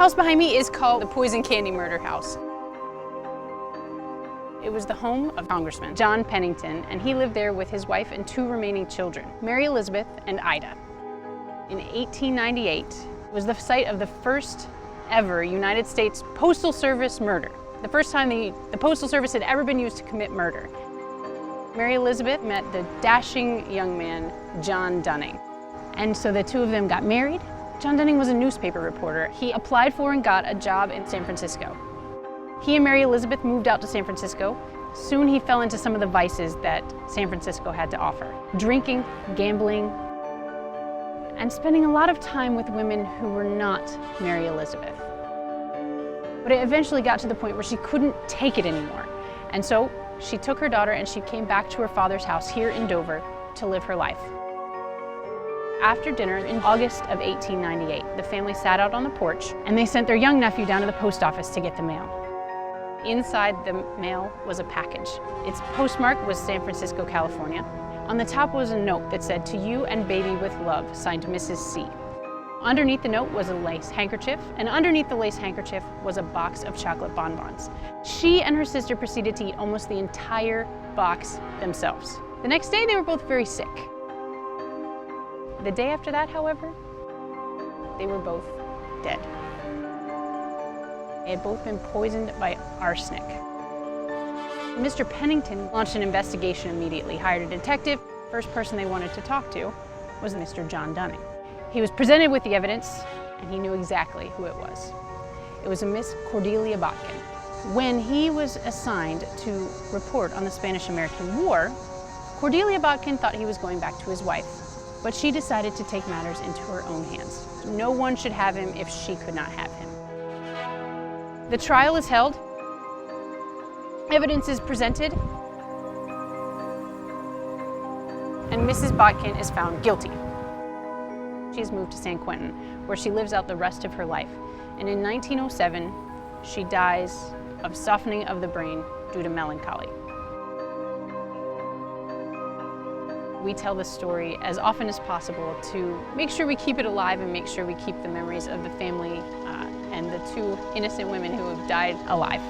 house behind me is called the Poison Candy Murder House. It was the home of Congressman John Pennington, and he lived there with his wife and 2 remaining children, Mary Elizabeth and Ida. In 1898, it was the site of the first ever United States Postal Service murder. The first time the Postal Service had ever been used to commit murder. Mary Elizabeth met the dashing young man, John Dunning. And so the 2 of them got married. John Dunning was a newspaper reporter. He applied for and got a job in San Francisco. He and Mary Elizabeth moved out to San Francisco. Soon he fell into some of the vices that San Francisco had to offer. Drinking, gambling, and spending a lot of time with women who were not Mary Elizabeth. But it eventually got to the point where she couldn't take it anymore. And so she took her daughter and she came back to her father's house here in Dover to live her life. After dinner in August of 1898, the family sat out on the porch and they sent their young nephew down to the post office to get the mail. Inside the mail was a package. Its postmark was San Francisco, California. On the top was a note that said, "To you and baby with love," signed Mrs. C. Underneath the note was a lace handkerchief, and underneath the lace handkerchief was a box of chocolate bonbons. She and her sister proceeded to eat almost the entire box themselves. The next day, they were both very sick. The day after that, however, they were both dead. They had both been poisoned by arsenic. Mr. Pennington launched an investigation immediately, hired a detective. First person they wanted to talk to was Mr. John Dunning. He was presented with the evidence, and he knew exactly who it was. It was a Miss Cordelia Botkin. When he was assigned to report on the Spanish-American War, Cordelia Botkin thought he was going back to his wife, but she decided to take matters into her own hands. No one should have him if she could not have him. The trial is held. Evidence is presented, and Mrs. Botkin is found guilty. She's moved to San Quentin, where she lives out the rest of her life. And in 1907, she dies of softening of the brain due to melancholy. We tell this story as often as possible to make sure we keep it alive and make sure we keep the memories of the family and the 2 innocent women who have died alive.